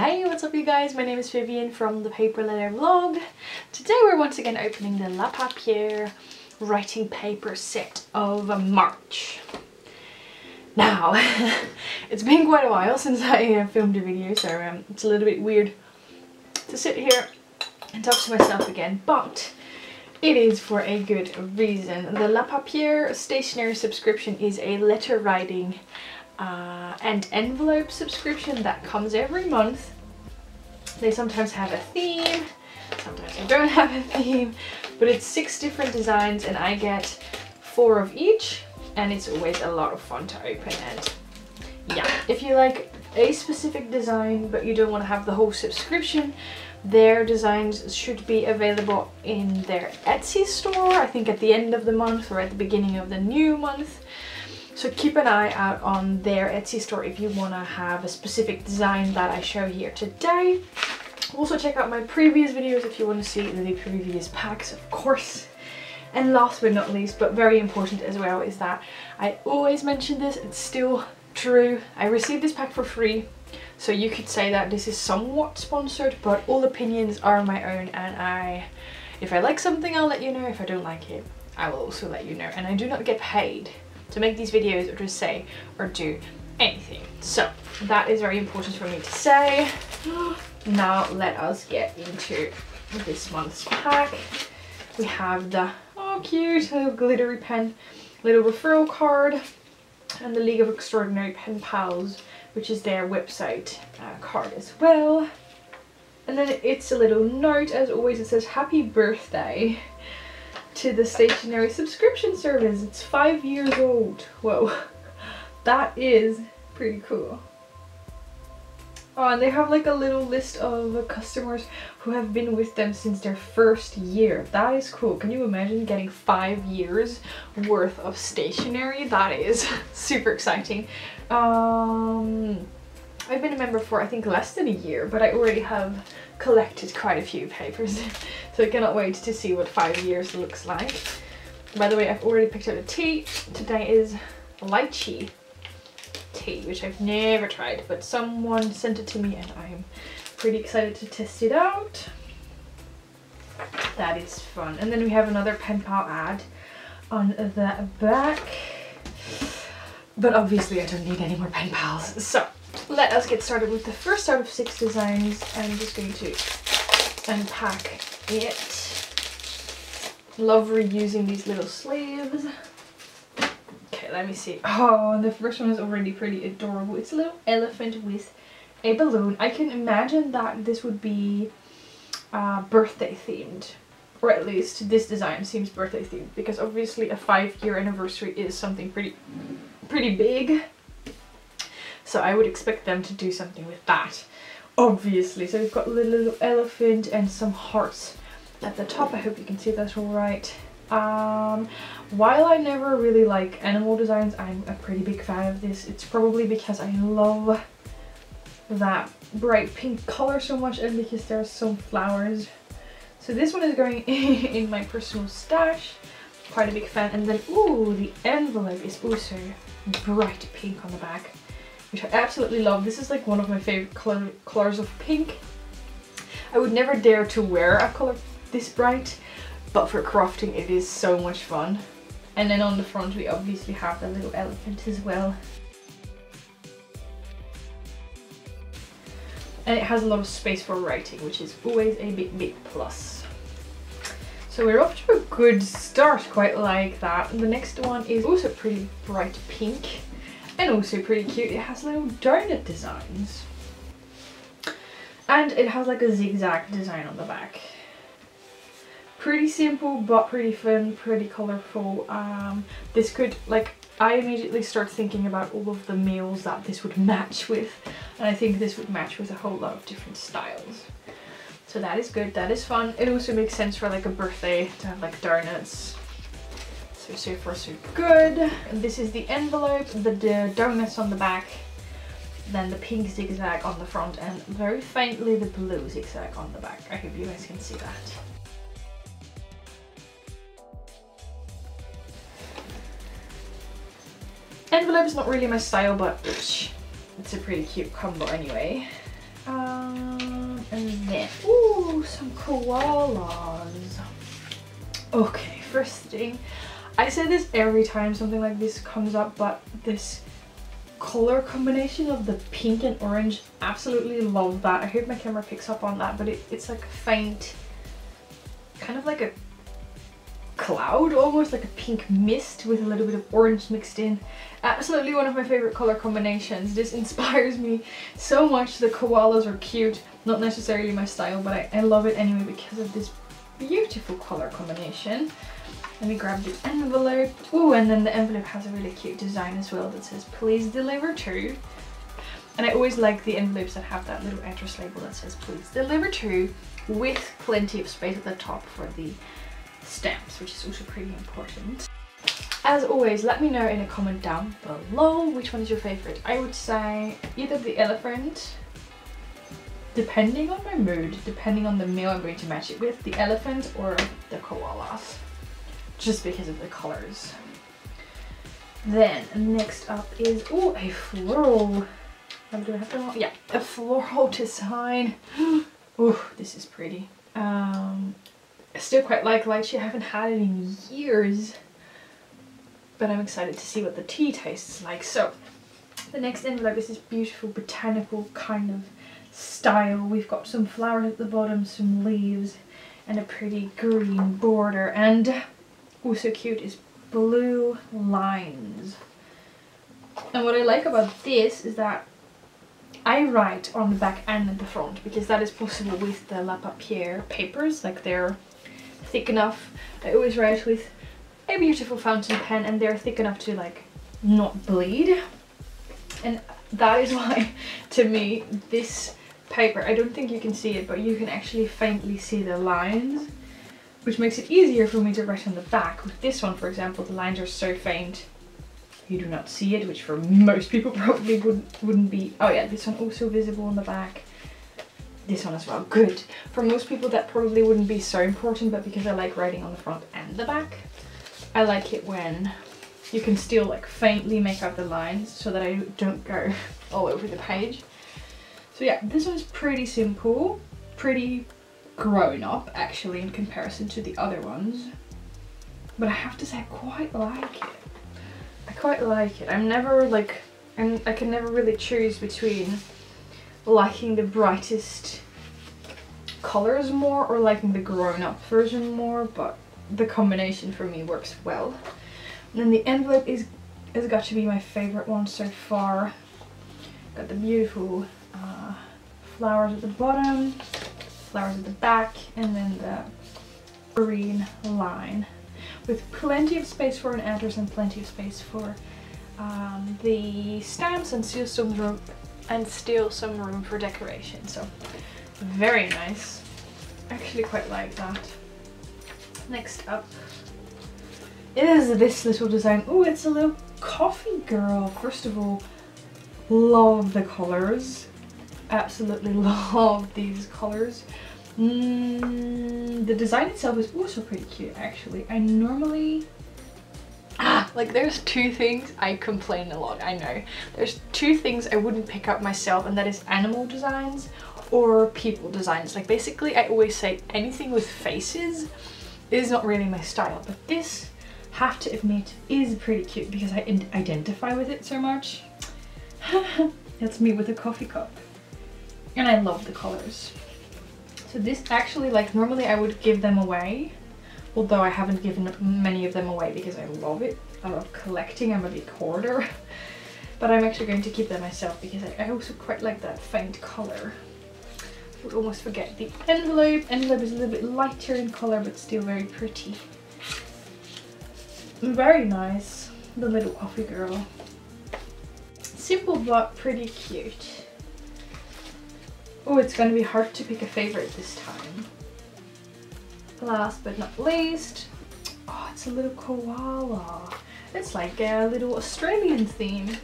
Hey, what's up you guys? My name is Vivian from ThePaperLetterBlog. Today we're once again opening the Papierre writing paper set of March. Now, it's been quite a while since I filmed a video, so it's a little bit weird to sit here and talk to myself again, but it is for a good reason. The Papierre stationery subscription is a letter writing and envelope subscription that comes every month. They sometimes have a theme, sometimes they don't have a theme, but it's 6 different designs and I get 4 of each, and it's always a lot of fun to open. And yeah, if you like a specific design but you don't want to have the whole subscription, their designs should be available in their Etsy store, I think at the end of the month or at the beginning of the new month. So keep an eye out on their Etsy store if you want to have a specific design that I show here today. Also check out my previous videos if you want to see the previous packs, of course. And last but not least, but very important as well, is that I always mention this, it's still true. I received this pack for free, so you could say that this is somewhat sponsored, but all opinions are my own, and if I like something I'll let you know, if I don't like it I will also let you know, and I do not get paid to make these videos or to say or do anything. So that is very important for me to say. Now let us get into this month's pack. We have the cute little glittery pen, little referral card, and the League of Extraordinary Pen Pals, which is their website card as well. And then it's a little note, as always. It says happy birthday to the stationery subscription service. It's 5 years old. Whoa, that is pretty cool. Oh, and they have like a little list of customers who have been with them since their first year. That is cool. Can you imagine getting 5 years worth of stationery? That is super exciting. I've been a member for I think less than a year, but I already have collected quite a few papers, so I cannot wait to see what 5 years looks like. By the way, I've already picked out a tea. Today is lychee tea, which I've never tried, but someone sent it to me and I'm pretty excited to test it out. That is fun. And then we have another pen pal ad on the back, but obviously I don't need any more pen pals, so let us get started with the first out of 6 designs. I'm just going to unpack it. Love reusing these little sleeves. Okay, let me see. Oh, the first one is already pretty adorable. It's a little elephant with a balloon. I can imagine that this would be birthday themed, or at least this design seems birthday themed, because obviously a 5-year anniversary is something pretty big. So I would expect them to do something with that, obviously. So we've got a little elephant and some hearts at the top. I hope you can see that all right. While I never really like animal designs, I'm a pretty big fan of this. It's probably because I love that bright pink color so much, and because there are some flowers. So this one is going in my personal stash. Quite a big fan. And then, ooh, the envelope is also bright pink on the back, which I absolutely love. This is like one of my favorite colors of pink. I would never dare to wear a color this bright, but for crafting it is so much fun. And then on the front we obviously have the little elephant as well. And it has a lot of space for writing, which is always a big plus. So we're off to a good start, quite like that. And the next one is also pretty bright pink and also pretty cute. It has little donut designs. And it has like a zigzag design on the back. Pretty simple, but pretty fun, pretty colorful. This could, like, I immediately start thinking about all of the meals that this would match with, and I think this would match with a whole lot of different styles. So that is good, that is fun. It also makes sense for like a birthday to have like donuts. So far so good. And this is the envelope, the donuts on the back, then the pink zigzag on the front, and very faintly the blue zigzag on the back. I hope you guys can see that. Envelope is not really my style, but it's a pretty cute combo anyway. And then, ooh, some koalas. Okay, first thing, I say this every time something like this comes up, but this color combination of the pink and orange, absolutely love that. I hope my camera picks up on that, but it's like a faint, kind of like a cloud, almost like a pink mist with a little bit of orange mixed in. Absolutely one of my favorite color combinations. This inspires me so much. The koalas are cute, not necessarily my style, but I love it anyway because of this beautiful color combination. Let me grab the envelope. Oh, and then the envelope has a really cute design as well that says please deliver to. And I always like the envelopes that have that little address label that says please deliver to, with plenty of space at the top for the stamps, which is also pretty important. As always, let me know in a comment down below which one is your favorite. I would say either the elephant, depending on my mood, depending on the meal I'm going to match it with, the elephant or the koalas, just because of the colors. Then next up is, oh, a floral. Do I have to? Yeah, a floral design. Oh, this is pretty. I still quite like lychee. I haven't had it in years, but I'm excited to see what the tea tastes like. So the next envelope is this beautiful botanical kind of style. We've got some flowers at the bottom, some leaves, and a pretty green border, and also cute is blue lines. And what I like about this is that I write on the back and at the front, because that is possible with the Papierre papers. Like, they're thick enough. I always write with a beautiful fountain pen and they're thick enough to like not bleed. And that is why, to me, this paper, I don't think you can see it, but you can actually faintly see the lines, which makes it easier for me to write on the back. With this one, for example, the lines are so faint you do not see it, which for most people probably wouldn't be. Oh yeah, this one also visible on the back. This one as well, good. For most people that probably wouldn't be so important, but because I like writing on the front and the back, I like it when you can still like faintly make out the lines so that I don't go all over the page. So yeah, this one's pretty simple, pretty grown up actually in comparison to the other ones. But I have to say I quite like it. I quite like it. I'm never like, I can never really choose between liking the brightest colors more or liking the grown-up version more, but the combination for me works well. And then the envelope has got to be my favorite one so far. Got the beautiful flowers at the bottom, flowers at the back, and then the green line with plenty of space for an address and plenty of space for the stamps, and still some room for decoration. So very nice. I actually quite like that. Next up is this little design. Oh, it's a little coffee girl. First of all, love the colors. Absolutely love these colors. The design itself is also pretty cute actually. I normally like, there's two things I complain a lot, I know. There's two things I wouldn't pick up myself, and that is animal designs or people designs. Like, basically I always say anything with faces is not really my style, but this, have to admit, is pretty cute because I identify with it so much. That's me with a coffee cup. And I love the colors. So this actually, like, normally I would give them away, although I haven't given many of them away because I love it. I love collecting, I'm a big hoarder. But I'm actually going to keep them myself because I also quite like that faint color. Would almost forget the envelope. Envelope is a little bit lighter in color but still very pretty. Very nice, the little coffee girl. Simple but pretty cute. Oh, it's going to be hard to pick a favorite this time. Last but not least, oh, it's a little koala. It's like a little Australian theme.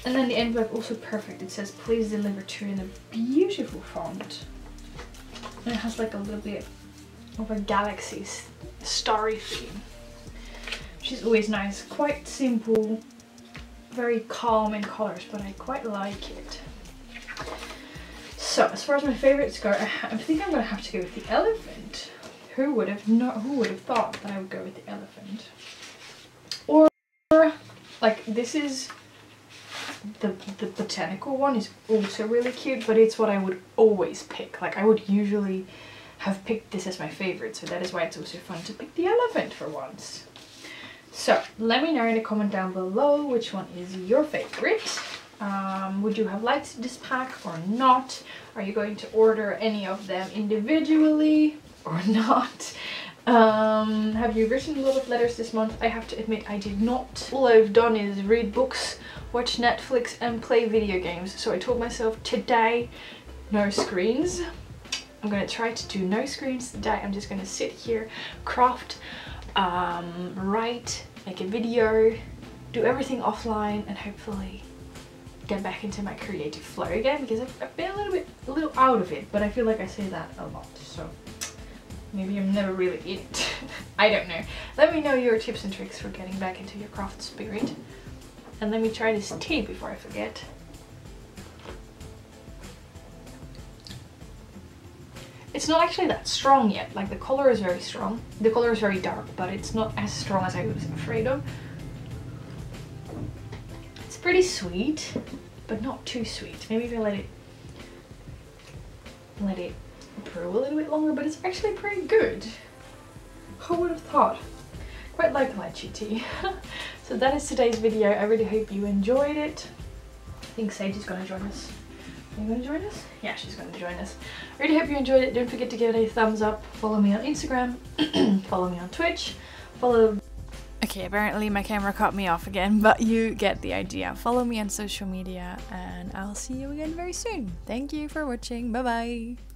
And then the envelope also perfect. It says please deliver to in a beautiful font. And it has like a little bit of a galaxy starry theme, which is always nice. Quite simple, very calm in colors, but I quite like it. So as far as my favorites go, I think I'm gonna have to go with the elephant. Who would have thought that I would go with the elephant? Or like this is the botanical one is also really cute, but it's what I would always pick. Like I would usually have picked this as my favorite, so that is why it's also fun to pick the elephant for once. So let me know in the comment down below which one is your favorite. Would you have liked this pack or not? Are you going to order any of them individually or not? Have you written a lot of letters this month? I have to admit I did not. All I've done is read books, watch Netflix and play video games. So I told myself today, no screens. I'm gonna try to do no screens today. I'm just gonna sit here, craft, write, make a video, do everything offline, and hopefully get back into my creative flow again, because I've been a little out of it, but I feel like I say that a lot, so maybe I'm never really in it. I don't know. Let me know your tips and tricks for getting back into your craft spirit. And let me try this tea before I forget. It's not actually that strong yet. Like the color is very strong. The color is very dark, but it's not as strong as I was afraid of. It's pretty sweet, but not too sweet. Maybe if I let it brew a little bit longer, but it's actually pretty good. Who would have thought? Quite like lychee tea. So that is today's video. I really hope you enjoyed it. I think Sage is going to join us. Are you going to join us? Yeah, she's going to join us. I really hope you enjoyed it. Don't forget to give it a thumbs up. Follow me on Instagram. Follow me on Twitch. Okay, apparently my camera cut me off again, but you get the idea. Follow me on social media and I'll see you again very soon. Thank you for watching. Bye bye.